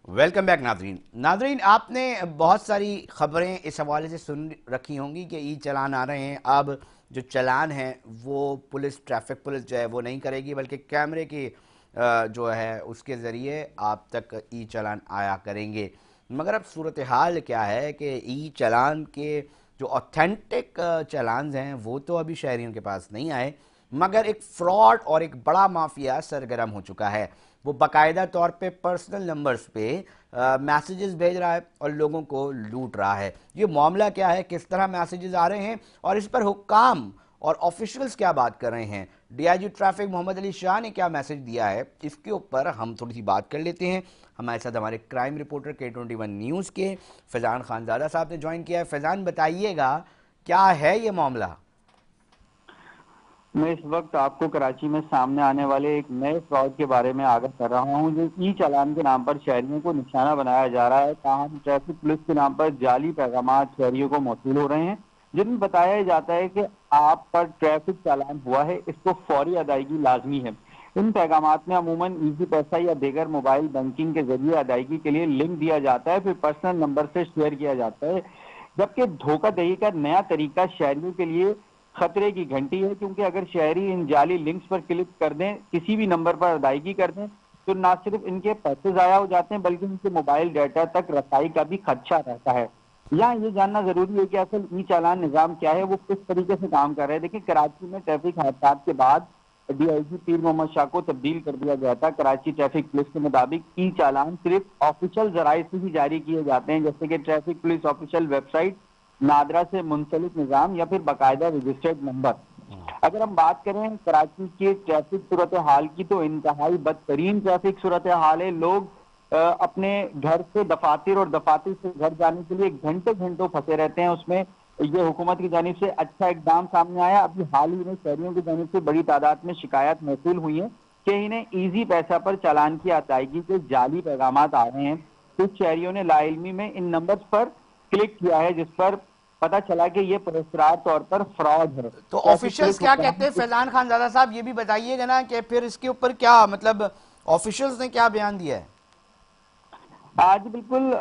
Welcome back Nadreen, आपने बहुत सारी खबरें इस हवाले से सुन रखी होंगी कि ई चालान आ रहे हैं। अब जो चालान है वो ट्रैफिक पुलिस जो है वो नहीं करेगी, बल्कि कैमरे की जो है उसके ज़रिए आप तक ई चालान आया करेंगे। मगर अब सूरत हाल क्या है कि ई चालान के जो ऑथेंटिक चालान हैं वो तो अभी शहरियों के पास नहीं आए, मगर एक फ्रॉड और एक बड़ा माफिया सरगर्म हो चुका है। वो बाकायदा तौर पे पर्सनल नंबर्स पे मैसेजेस भेज रहा है और लोगों को लूट रहा है। ये मामला क्या है, किस तरह मैसेजेस आ रहे हैं और इस पर हुक्काम और ऑफिशियल्स क्या बात कर रहे हैं, डीआईजी ट्रैफिक मोहम्मद अली शाह ने क्या मैसेज दिया है, इसके ऊपर हम थोड़ी सी बात कर लेते हैं। हमारे साथ हमारे क्राइम रिपोर्टर K21 न्यूज़ के फैज़ान खानज़ादा साहब ने ज्वाइन किया है। फैज़ान, बताइएगा क्या है ये मामला। मैं इस वक्त आपको कराची में सामने आने वाले एक नए फ्रॉड के बारे में आगाह कर रहा हूं, जो ई चालान के नाम पर शहरियों को निशाना बनाया जा रहा है। ताहम ट्रैफिक पुलिस के नाम पर जाली पैगामात शहरियों को मौसूल हो रहे हैं, जिनमें बताया जाता है कि आप पर ट्रैफिक चालान हुआ है, इसको फौरी अदायगी लाजमी है। इन पैगामात में अमूमन इजी पैसा या दीगर मोबाइल बैंकिंग के जरिए अदायगी के लिए लिंक दिया जाता है, फिर पर्सनल नंबर से शेयर किया जाता है। जबकि धोखाधड़ी का नया तरीका शहरियों के लिए खतरे की घंटी है, क्योंकि अगर शहरी इन जाली लिंक्स पर क्लिक कर दें, किसी भी नंबर पर अदायगी कर दें, तो ना सिर्फ इनके पैसे जाया हो जाते हैं बल्कि इनके मोबाइल डाटा तक रसाई का भी खदशा रहता है। यहाँ ये जानना जरूरी है कि असल ई चालान निजाम क्या है, वो किस तरीके से काम कर रहे हैं। देखिए, कराची में ट्रैफिक हादसा के बाद डीआईजी पीर मोहम्मद शाह को तब्दील कर दिया गया था। कराची ट्रैफिक पुलिस के मुताबिक ई चालान सिर्फ ऑफिशियल जराये से ही जारी किए जाते हैं, जैसे कि traffic police official website, NADRA से मुंसलिक निजाम या फिर बाकायदा रजिस्टर्ड नंबर। अगर हम बात करें कराची के ट्रैफिक सूरत हाल की, तो इंतहाई बदतरीन ट्रैफिक सूरत हाल है। लोग अपने घर से दफातर और दफातर से घर जाने के लिए घंटे घंटों फंसे रहते हैं। उसमें ये हुकूमत की जानिब से अच्छा इकदाम सामने आया। अभी हाल ही में शहरियों की जानिब से बड़ी तादाद में शिकायत मौसूल हुई है कि इन्हें ईजी पैसा पर चालान की अदायगी के जाली पैगामात आ रहे हैं। कुछ शहरियों ने लाइल्मी में इन नंबर्स पर क्लिक किया है, जिस पर पता चला कि ये पुरस्कार तौर पर फ्रॉड है। तो ऑफिशियल्स क्या कहते हैं फैजान खानज़ादा साहब, ये भी बताइएगा ना कि फिर इसके ऊपर क्या मतलब ऑफिशियल्स ने क्या बयान दिया है। आज बिल्कुल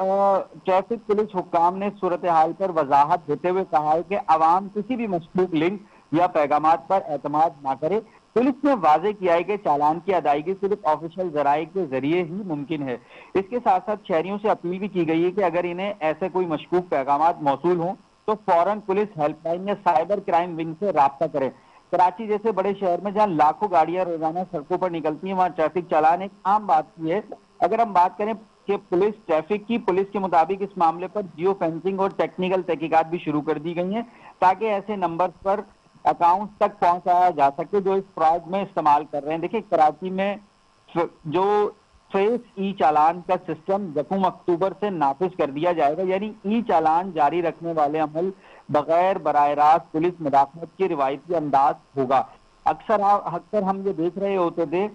ट्रैफिक पुलिस हुक्काम ने सूरत हाल पर वजाहत देते हुए कहा है कि आवाम किसी भी मशकूक लिंक या पैगामात पर एतमाद ना करे। पुलिस ने वाजे किया है कि चालान की अदायगी सिर्फ ऑफिशियल जराये के जरिए ही मुमकिन है। इसके साथ साथ शहरियों से अपील भी की गई है कि अगर इन्हें ऐसे कोई मशकूक पैगामात मौसूल हों तो फौरन पुलिस हेल्पलाइन या साइबर क्राइम विंग से राब्ता करें। कराची जैसे बड़े शहर में जहां लाखों गाड़ियां रोजाना सड़कों पर निकलती हैं, वहां ट्रैफिक चालान एक आम बात की है। अगर हम बात करें कि पुलिस के मुताबिक इस मामले पर जियो फेंसिंग और टेक्निकल तहकीकात भी शुरू कर दी गई हैं, ताकि ऐसे नंबर्स पर अकाउंट तक पहुंचाया जा सके जो इस फ्रॉड में इस्तेमाल कर रहे हैं। देखिए, कराची में जो फेस ई चालान का सिस्टम 1 अक्टूबर से नाफिज कर दिया जाएगा, यानी ई चालान जारी रखने वाले अमल बगैर बराह रास्त पुलिस मुदाखलत के रिवायती अंदाज होगा। अक्सर हम ये देख रहे होते थे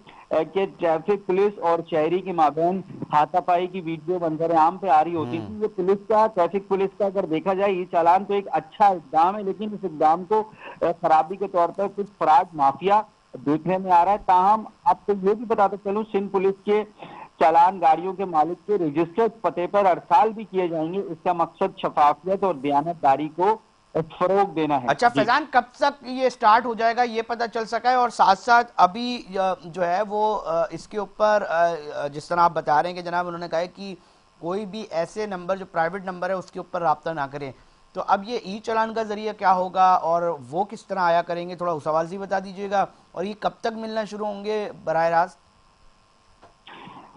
कि ट्रैफिक पुलिस और शहरी के माबैन हाथापाई की वीडियो मंजर आम पे आ रही होती थी। ये ट्रैफिक पुलिस का अगर देखा जाए, ये चालान तो एक अच्छा इकदाम है, लेकिन इस इकदाम को खराबी के तौर पर कुछ फराज माफिया देखने में आ रहा है। ताहम आपको ये भी बताते चलूं, सिंध पुलिस के चालान गाड़ियों के मालिक के रजिस्टर्ड पते पर अरसाल भी किए जाएंगे। इसका मकसद शफाफियत और दयानतदारी को फरोग देना है। अच्छा फैजान, कब तक ये स्टार्ट हो जाएगा ये पता चल सका है? और साथ साथ अभी जो है वो इसके ऊपर जिस तरह आप बता रहे हैं कि जनाब उन्होंने कहा है कि कोई भी ऐसे नंबर जो प्राइवेट नंबर है उसके ऊपर राब्ता ना करें, तो अब ये ई चालान का जरिया क्या होगा और वो किस तरह आया करेंगे, थोड़ा उस हवाले से बता दीजिएगा। और ये कब तक मिलना शुरू होंगे बराह रास्त?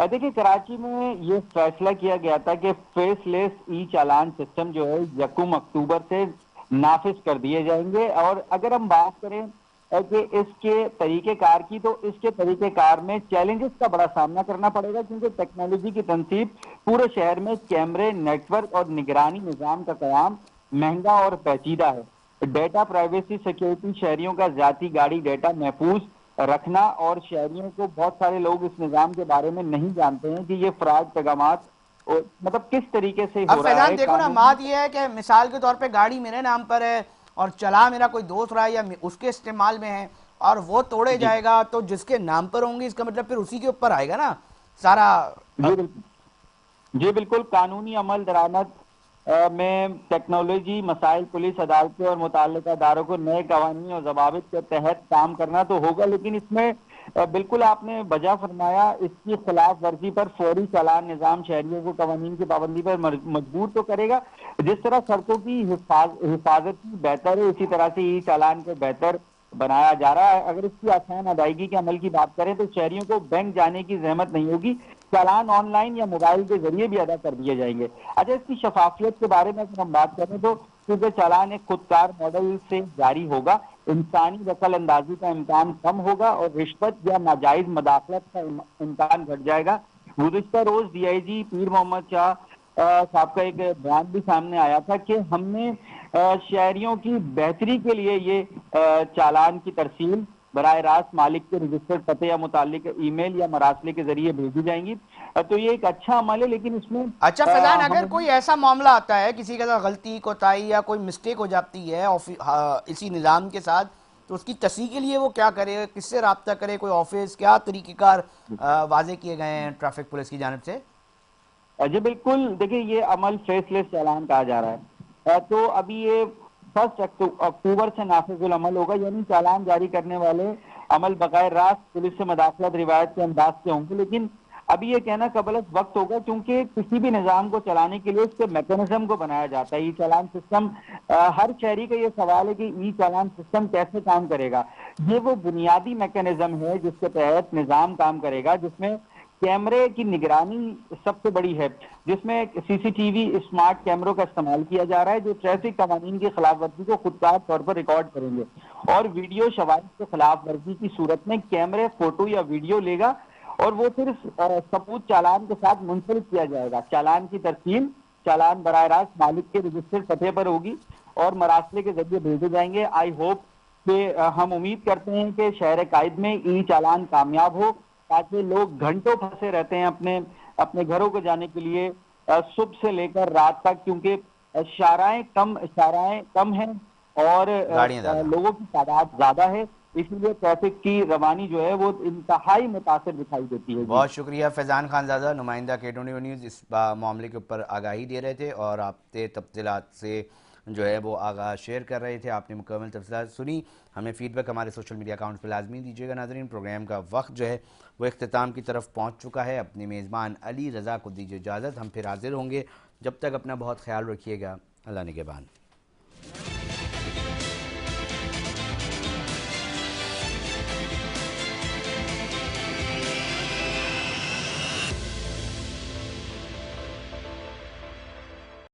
देखिए, कराची में ये फैसला किया गया था कि फेसलेस ई चालान सिस्टम जो है 1 अक्टूबर से नाफिज कर दिए जाएंगे। और अगर हम बात करें कि इसके तरीकेकार की, तो इसके तरीकेकार में चैलेंजेस का बड़ा सामना करना पड़ेगा, क्योंकि टेक्नोलॉजी की तनसीब, पूरे शहर में कैमरे, नेटवर्क और निगरानी निजाम का कयाम महंगा और पेचीदा है। डेटा प्राइवेसी सिक्योरिटी, शहरियों का जाती गाड़ी डेटा महफूज रखना, और शहरियों को बहुत सारे लोग इस निजाम के बारे में नहीं जानते हैं कि ये फ्रॉड पैगामात मतलब किस तरीके से हो रहा है। देखो ना, बात ये है कि मिसाल के तौर पे गाड़ी मेरे नाम पर है और चला मेरा कोई दोस्त रहा है या उसके इस्तेमाल में है और वो तोड़े जाएगा, तो जिसके नाम पर होंगे इसका मतलब फिर उसी के ऊपर आएगा ना सारा। جی بالکل، قانونی عمل درآمد میں ٹیکنالوجی مسائل پولیس عدالتوں اور متعلقہ اداروں کو نئے قوانین اور ضوابط کے تحت کام کرنا تو ہوگا، لیکن اس میں بالکل آپ نے بجا فرمایا، اس کی خلاف ورزی پر فوری چالان نظام شہریوں کو قوانین کی پابندی پر مجبور تو کرے گا۔ جس طرح سڑکوں کی حفاظت کی بہتر ہے، اسی طرح سے ای چالان کو بہتر بنایا جا رہا ہے۔ اگر اس کی آسان ادائیگی کے عمل کی بات کریں تو شہریوں کو بینک جانے کی زحمت نہیں ہوگی، چالان آن لائن یا موبائل کے ذریعے بھی ادا کر دیے جائیں گے۔ اچھا، اس کی شفافیت کے بارے میں اگر ہم بات کریں تو کیونکہ چالان ایک خودکار ماڈل سے جاری ہوگا، انسانی دخل اندازی کا امکان کم ہوگا اور رشوت یا ناجائز مداخلت کا امکان گھٹ جائے گا۔ گزشتہ روز ڈی آئی جی پیر محمد شاہ صاحب کا ایک بیان بھی سامنے آیا تھا کہ ہم نے شہریوں کی بہتری کے لیے یہ چالان کی ترسیل براہ راست مالک کے رجسٹرڈ پتے یا متعلق ای میل یا مراسلے کے ذریعے بھیجی جائیں گی۔ تو یہ ایک اچھا عمل ہے، لیکن اس میں اچھا فیضان، اگر ہم کوئی ایسا معاملہ آتا ہے، کسی کے ساتھ غلطی کوتاہی یا کوئی مسٹیک ہو جاتی ہے اسی نظام کے ساتھ، تو اس کی تصحیح کے لیے وہ کیا کرے، کس سے رابطہ کرے، کوئی آفس، کیا طریقہ کار واضح کیے گئے ہیں ٹریفک پولیس کی جانب سے؟ جی بالکل، دیکھیں یہ عمل فیس لیس چالان کہا جا رہا ہے، تو ابھی یہ 1 اکتوبر سے نافذ العمل ہوگا، یعنی چالان جاری کرنے والے عمل بغیر راست پولیس سے مداخلت روایت کے انداز سے ہوں گے، لیکن ابھی یہ کہنا قبل از وقت ہوگا، کیونکہ کسی بھی نظام کو چلانے کے لیے اس کے میکانزم کو بنایا جاتا ہے۔ ای چالان سسٹم، ہر شہری کا یہ سوال ہے کہ ای چالان سسٹم کیسے کام کرے گا۔ یہ وہ بنیادی میکانزم ہے جس کے تحت نظام کام کرے گا، جس میں کیمرے کی نگرانی سب سے بڑی ہے، جس میں سی سی ٹی وی اسمارٹ کیمروں کا استعمال کیا جا رہا ہے، جو ٹریفک قوانین کی خلاف ورزی کو خودکار طور پر ریکارڈ کریں گے، اور ویڈیو شواہد کے خلاف ورزی کی صورت میں کیمرے فوٹو یا ویڈیو لے گا اور وہ صرف ثبوت چالان کے ساتھ منسلک کیا جائے گا۔ چالان کی ترسیل چالان براہ راست مالک کے رجسٹرڈ پتے پر ہوگی اور مراسلے کے ذریعے بھیجے جائیں گے۔ آئی ہوپ کہ ہم امید کرتے ہیں کہ شہر قائد میں ای چالان کامیاب ہو، تاکہ لوگ گھنٹوں پھنسے رہتے ہیں اپنے گھروں کو جانے کے لیے صبح سے لے کر رات تک، کیونکہ شاہراہیں کم ہیں اور گاڑیاں زیادہ۔ لوگوں کی تعداد زیادہ ہے، اس لیے ٹریفک کی روانی جو ہے وہ انتہائی متاثر دکھائی دیتی ہے۔ جی بہت شکریہ فیضان خان زادہ، نمائندہ K24 نیوز، اس معاملے کے اوپر آگاہی دے رہے تھے اور آپ کے تفصیلات سے جو ہے وہ آگاہ شیئر کر رہے تھے۔ آپ نے مکمل تفصیلات سنی، ہمیں فیڈ بیک ہمارے سوشل میڈیا اکاؤنٹس پہ لازمی دیجیے گا۔ ناظرین، پروگرام کا وقت جو ہے وہ اختتام کی طرف پہنچ چکا ہے۔ اپنے میزبان علی رضا کو دیجیے اجازت، ہم پھر حاضر ہوں گے، جب تک اپنا بہت خیال رکھیے گا۔ اللہ نگہبان۔